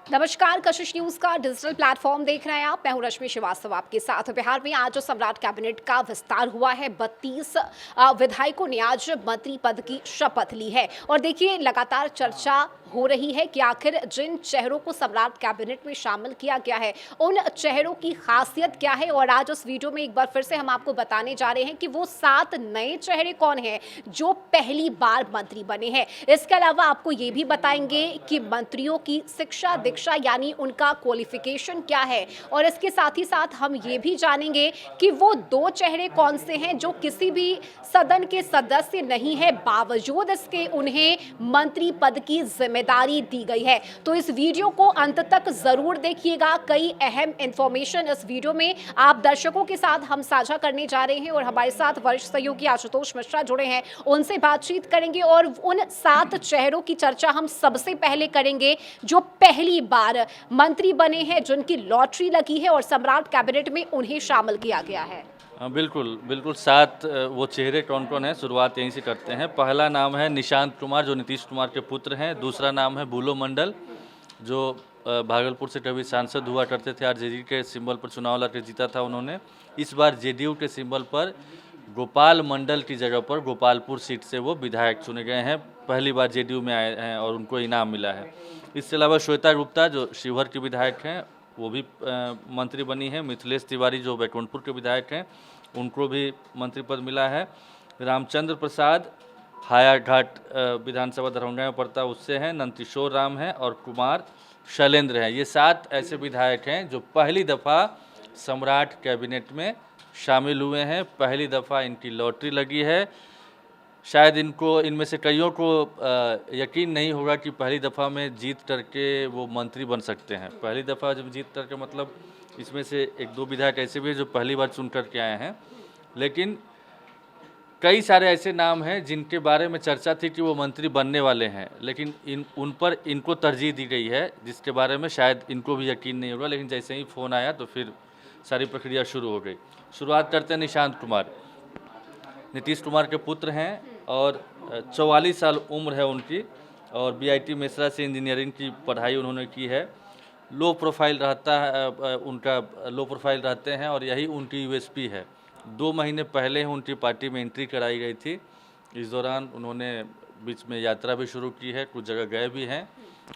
नमस्कार, कशिश न्यूज का digital platform देख रहे हैं आप। मैं हूं रश्मि श्रीवास्तव आपके साथ। बिहार में आज जो सम्राट कैबिनेट का विस्तार हुआ है, 32 विधायकों ने आज मंत्री पद की शपथ ली है। और देखिए, लगातार चर्चा हो रही है कि आखिर जिन चेहरों को सम्राट कैबिनेट में शामिल किया गया है, उन चेहरों की खासियत क्या है। और आज उस वीडियो में एक बार फिर से हम आपको बताने जा रहे हैं कि वो 7 नए चेहरे कौन हैं जो पहली बार मंत्री बने हैं। इसके अलावा आपको ये भी बताएंगे कि मंत्रियों की शिक्षा दीक्षा यानी उनका क्वालिफिकेशन क्या है। और इसके साथ ही साथ हम ये भी जानेंगे कि वो 2 चेहरे कौन से हैं जो किसी भी सदन के सदस्य नहीं है, बावजूद इसके उन्हें मंत्री पद की जिम्मेदारी दी गई है। तो इस वीडियो को अंत तक जरूर देखिएगा। कई अहम इंफॉर्मेशन इस वीडियो में आप दर्शकों के साथ हम साझा करने जा रहे हैं। और हमारे साथ वरिष्ठ सहयोगी आशुतोष मिश्रा जुड़े हैं, उनसे बातचीत करेंगे। और उन 7 चेहरों की चर्चा हम सबसे पहले करेंगे जो पहली बार मंत्री बने हैं, जिनकी लॉटरी लगी है और सम्राट कैबिनेट में उन्हें शामिल किया गया है। हाँ, बिल्कुल बिल्कुल। 7 वो चेहरे कौन कौन हैं, शुरुआत यहीं से करते हैं। पहला नाम है निशांत कुमार, जो नीतीश कुमार के पुत्र हैं। दूसरा नाम है बुलो मंडल, जो भागलपुर से कभी सांसद हुआ करते थे। आरजेडी के सिंबल पर चुनाव लड़कर जीता था उन्होंने। इस बार जेडीयू के सिंबल पर गोपाल मंडल की जगह पर गोपालपुर सीट से वो विधायक चुने गए हैं। पहली बार जेडीयू में आए हैं और उनको इनाम मिला है। इसके अलावा श्वेता गुप्ता, जो शिवहर के विधायक हैं, वो भी मंत्री बनी है। मिथिलेश तिवारी, जो बैकुंठपुर के विधायक हैं, उनको भी मंत्री पद मिला है। रामचंद्र प्रसाद, हायाघाट विधानसभा दरभंगा में पड़ता है, उससे हैं। नंदकिशोर राम हैं और कुमार शैलेंद्र हैं। ये 7 ऐसे विधायक हैं जो पहली दफ़ा सम्राट कैबिनेट में शामिल हुए हैं। पहली दफ़ा इनकी लॉटरी लगी है। शायद इनमें से कईयों को यकीन नहीं होगा कि पहली दफ़ा में जीत करके वो मंत्री बन सकते हैं। पहली दफ़ा जब जीत करके मतलब इसमें से 1-2 विधायक ऐसे भी हैं जो पहली बार चुन करके आए हैं। लेकिन कई सारे ऐसे नाम हैं जिनके बारे में चर्चा थी कि वो मंत्री बनने वाले हैं, लेकिन उन पर इनको तरजीह दी गई है, जिसके बारे में शायद इनको भी यकीन नहीं होगा। लेकिन जैसे ही फ़ोन आया तो फिर सारी प्रक्रिया शुरू हो गई। शुरुआत करते हैं निशांत कुमार। नीतीश कुमार के पुत्र हैं और 44 साल उम्र है उनकी। और बीआईटी मेसरा से इंजीनियरिंग की पढ़ाई उन्होंने की है। लो प्रोफाइल रहता है, उनका लो प्रोफाइल रहते हैं और यही उनकी यूएसपी है। 2 महीने पहले उनकी पार्टी में एंट्री कराई गई थी। इस दौरान उन्होंने बीच में यात्रा भी शुरू की है, कुछ जगह गए भी हैं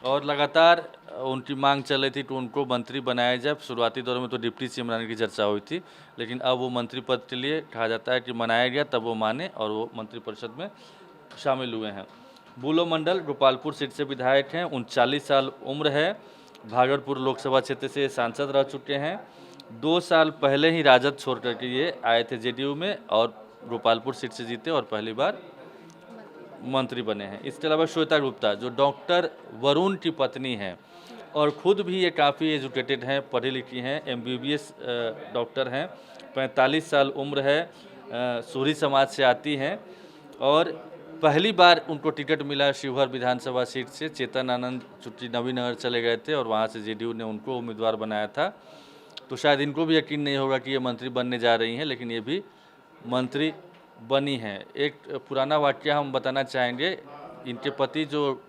और लगातार उनकी मांग चल रही थी कि उनको मंत्री बनाया जाए। शुरुआती दौर में तो डिप्टी सीएम बनाने की चर्चा हुई थी, लेकिन अब वो मंत्री पद के लिए कहा जाता है कि मनाया गया, तब वो माने और वो मंत्रिपरिषद में शामिल हुए हैं। बुलो मंडल गोपालपुर सीट से विधायक हैं। 39 साल उम्र है। भागलपुर लोकसभा क्षेत्र से सांसद रह चुके हैं। 2 साल पहले ही राजद छोड़ करके ये आए थे जेडीयू में और गोपालपुर सीट से जीते और पहली बार मंत्री बने हैं। इसके अलावा श्वेता गुप्ता, जो डॉक्टर वरुण की पत्नी हैं और ख़ुद भी ये काफ़ी एजुकेटेड हैं, पढ़ी लिखी हैं, एमबीबीएस डॉक्टर हैं। 45 साल उम्र है। सूरी समाज से आती हैं और पहली बार उनको टिकट मिला शिवहर विधानसभा सीट से। चेतन आनंद चुटकी नवीनगर चले गए थे और वहाँ से जेडीयू ने उनको उम्मीदवार बनाया था। तो शायद इनको भी यकीन नहीं होगा कि ये मंत्री बनने जा रही हैं, लेकिन ये भी मंत्री बनी हैं। एक पुराना वाकया हम बताना चाहेंगे। इनके पति जो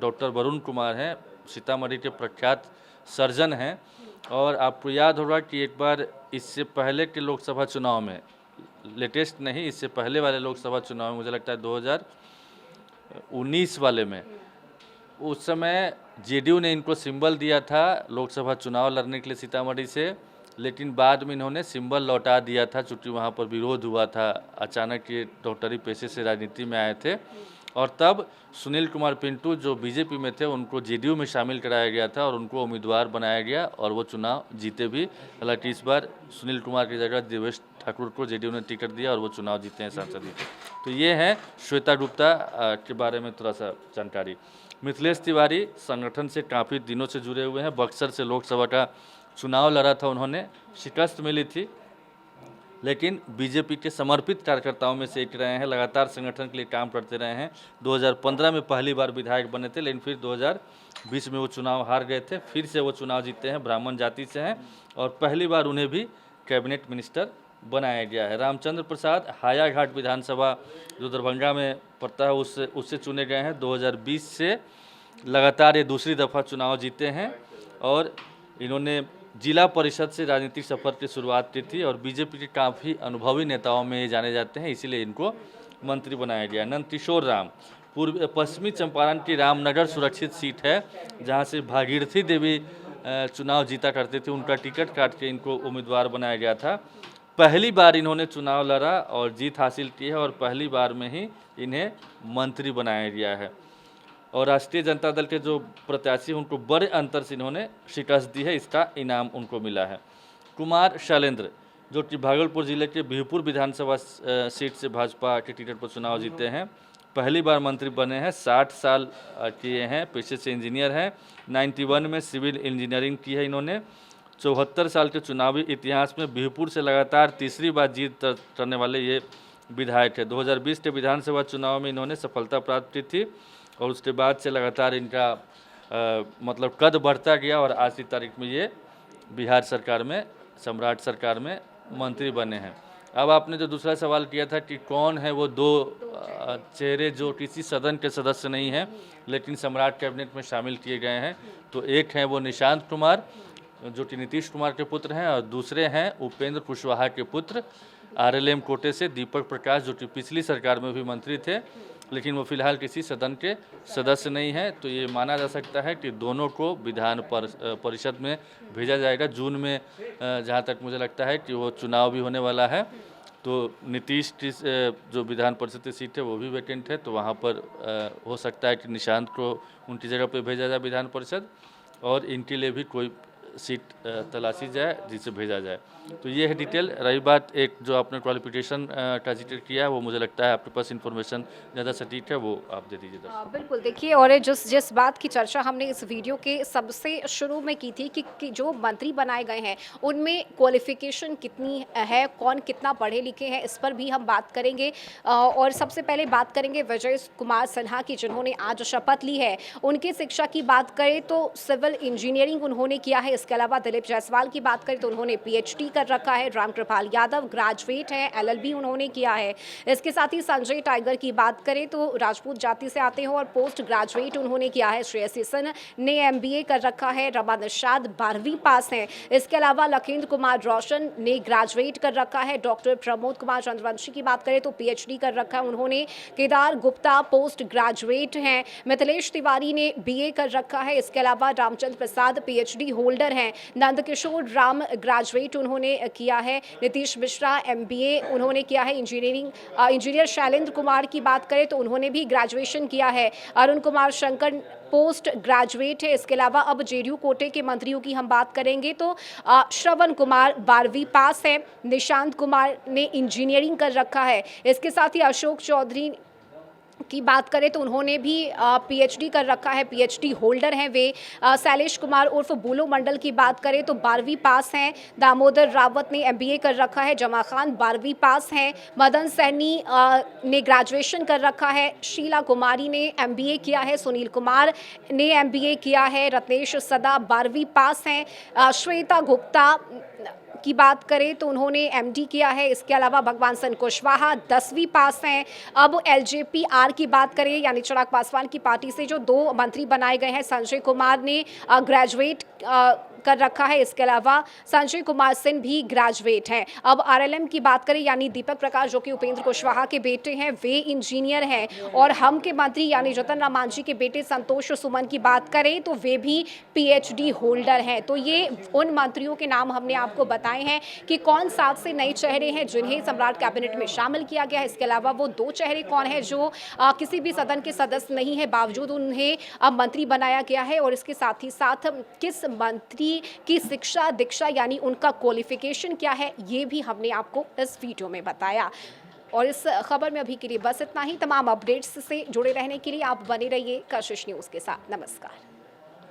डॉक्टर वरुण कुमार हैं, सीतामढ़ी के प्रख्यात सर्जन हैं। और आपको याद होगा कि एक बार इससे पहले के लोकसभा चुनाव में, लेटेस्ट नहीं, इससे पहले वाले लोकसभा चुनाव में, मुझे लगता है 2019 वाले में, उस समय जेडीयू ने इनको सिंबल दिया था लोकसभा चुनाव लड़ने के लिए सीतामढ़ी से, लेकिन बाद में इन्होंने सिंबल लौटा दिया था चूँकि वहाँ पर विरोध हुआ था। अचानक ये डॉक्टरी पेशे से राजनीति में आए थे और तब सुनील कुमार पिंटू, जो बीजेपी में थे, उनको जेडीयू में शामिल कराया गया था और उनको उम्मीदवार बनाया गया और वो चुनाव जीते भी। हालांकि इस बार सुनील कुमार की जगह देवेश ठाकुर को जेडीयू ने टिकट दिया और वो चुनाव जीते हैं सांसद। तो ये है श्वेता गुप्ता के बारे में थोड़ा सा जानकारी। मिथिलेश तिवारी संगठन से काफ़ी दिनों से जुड़े हुए हैं। बक्सर से लोकसभा का चुनाव लड़ा था उन्होंने, शिकस्त मिली थी, लेकिन बीजेपी के समर्पित कार्यकर्ताओं में से एक रहे हैं। लगातार संगठन के लिए काम करते रहे हैं। 2015 में पहली बार विधायक बने थे, लेकिन फिर 2020 में वो चुनाव हार गए थे। फिर से वो चुनाव जीते हैं, ब्राह्मण जाति से हैं और पहली बार उन्हें भी कैबिनेट मिनिस्टर बनाया गया है। रामचंद्र प्रसाद हायाघाट विधानसभा जो दरभंगा में पड़ता है उससे चुने गए हैं। 2020 से लगातार ये दूसरी दफ़ा चुनाव जीते हैं और इन्होंने जिला परिषद से राजनीतिक सफर की शुरुआत की थी और बीजेपी के काफ़ी अनुभवी नेताओं में ये जाने जाते हैं, इसीलिए इनको मंत्री बनाया गया। नंदकिशोर राम पूर्व पश्चिमी चंपारण की रामनगर सुरक्षित सीट है, जहां से भागीरथी देवी चुनाव जीता करते थे, उनका टिकट काट के इनको उम्मीदवार बनाया गया था। पहली बार इन्होंने चुनाव लड़ा और जीत हासिल की है और पहली बार में ही इन्हें मंत्री बनाया गया है और राष्ट्रीय जनता दल के जो प्रत्याशी उनको बड़े अंतर से इन्होंने शिकस्त दी है, इसका इनाम उनको मिला है। कुमार शैलेंद्र जो कि भागलपुर जिले के बिहपुर विधानसभा सीट से भाजपा के टिकट पर चुनाव जीते हैं, पहली बार मंत्री बने हैं। 60 साल किए हैं, पेशे से इंजीनियर हैं। 91 में सिविल इंजीनियरिंग की है इन्होंने। 74 साल के चुनावी इतिहास में बिहपुर से लगातार तीसरी बार जीत करने वाले ये विधायक है। 2020 के विधानसभा चुनाव में इन्होंने सफलता प्राप्त की थी और उसके बाद से लगातार इनका मतलब कद बढ़ता गया और आज की तारीख में ये बिहार सरकार में, सम्राट सरकार में मंत्री बने हैं। अब आपने जो दूसरा सवाल किया था कि कौन है वो दो चेहरे जो किसी सदन के सदस्य नहीं हैं लेकिन सम्राट कैबिनेट में शामिल किए गए हैं, तो एक हैं वो निशांत कुमार जो कि नीतीश कुमार के पुत्र हैं और दूसरे हैं उपेंद्र कुशवाहा के पुत्र आरएलएम कोटे से दीपक प्रकाश, जो कि पिछली सरकार में भी मंत्री थे लेकिन वो फिलहाल किसी सदन के सदस्य नहीं हैं। तो ये माना जा सकता है कि दोनों को विधान परिषद में भेजा जाएगा। जून में जहाँ तक मुझे लगता है कि वो चुनाव भी होने वाला है, तो नीतीश की जो विधान परिषद की सीट है वो भी वैकेंट है, तो वहाँ पर हो सकता है कि निशांत को उनकी जगह पर भेजा जाए विधान परिषद और इनके लिए भी कोई सीट तलाशी जाए जिसे भेजा जाए। तो ये है डिटेल। रही बात एक जो आपने क्वालिफिकेशन का जिक्र किया, वो मुझे लगता है आपके पास इन्फॉर्मेशन ज़्यादा सटीक है, वो आप दे दीजिए। बिल्कुल, देखिए, और ये जिस बात की चर्चा हमने इस वीडियो के सबसे शुरू में की थी कि जो मंत्री बनाए गए हैं उनमें क्वालिफिकेशन कितनी है, कौन कितना पढ़े लिखे हैं, इस पर भी हम बात करेंगे। और सबसे पहले बात करेंगे विजय कुमार सिन्हा की, जिन्होंने आज शपथ ली है। उनकी शिक्षा की बात करें तो सिविल इंजीनियरिंग उन्होंने किया है। इसके अलावा दिलीप जायसवाल की बात करें तो उन्होंने पीएचडी कर रखा है। रामकृपाल यादव ग्रेजुएट हैं, एलएलबी उन्होंने किया है। इसके साथ ही संजय टाइगर की बात करें तो राजपूत जाति से आते हैं और पोस्ट ग्रेजुएट उन्होंने किया है। श्रेयसी सिंह ने एमबीए कर रखा है। रमा निषाद 12वीं पास हैं। इसके अलावा लखेंद्र कुमार रोशन ने ग्रेजुएट कर रखा है। डॉक्टर प्रमोद कुमार चंद्रवंशी की बात करें तो पीएचडी कर रखा है उन्होंने। केदार गुप्ता पोस्ट ग्रेजुएट हैं। मिथिलेश तिवारी ने बीए कर रखा है। इसके अलावा रामचंद्र प्रसाद पीएचडी होल्डर हैं। नंदकिशोर राम ग्रेजुएट उन्होंने किया है। नीतीश मिश्रा एमबीए उन्होंने किया है। इंजीनियर शैलेंद्र कुमार की बात करें तो उन्होंने भी ग्रेजुएशन किया है। अरुण कुमार शंकर पोस्ट ग्रेजुएट है। इसके अलावा अब जेडीयू कोटे के मंत्रियों की हम बात करेंगे तो श्रवण कुमार 12वीं पास है। निशांत कुमार ने इंजीनियरिंग कर रखा है। इसके साथ ही अशोक चौधरी की बात करें तो उन्होंने भी पीएचडी कर रखा है, पीएचडी होल्डर हैं वे। शैलेश कुमार उर्फ बूलो मंडल की बात करें तो 12वीं पास हैं। दामोदर रावत ने एमबीए कर रखा है। जमा खान 12वीं पास हैं। मदन सैनी ने ग्रेजुएशन कर रखा है। शीला कुमारी ने एमबीए किया है। सुनील कुमार ने एमबीए किया है। रत्नेश सदा 12वीं पास हैं। श्वेता गुप्ता की बात करें तो उन्होंने एमडी किया है। इसके अलावा भगवान सिंह कुशवाहा 10वीं पास हैं। अब एलजेपीआर की बात करें यानी चिराग पासवान की पार्टी से जो 2 मंत्री बनाए गए हैं, संजय कुमार ने ग्रेजुएट कर रखा है। इसके अलावा संजय कुमार सिंह भी ग्रेजुएट हैं। अब आरएलएम की बात करें यानी दीपक प्रकाश जो कि उपेंद्र कुशवाहा के बेटे हैं, वे इंजीनियर हैं। और हम के मंत्री यानी जतन राम मांझी के बेटे संतोष सुमन की बात करें तो वे भी पीएचडी होल्डर हैं। तो ये उन मंत्रियों के नाम हमने आपको बताए हैं कि कौन 7 से नए चेहरे हैं जिन्हें सम्राट कैबिनेट में शामिल किया गया है। इसके अलावा वो 2 चेहरे कौन है जो किसी भी सदन के सदस्य नहीं है, बावजूद उन्हें मंत्री बनाया गया है। और इसके साथ ही साथ किस मंत्री की शिक्षा दीक्षा यानी उनका क्वालिफिकेशन क्या है, ये भी हमने आपको इस वीडियो में बताया। और इस खबर में अभी के लिए बस इतना ही। तमाम अपडेट्स से जुड़े रहने के लिए आप बने रहिए कशिश न्यूज़ के साथ। नमस्कार।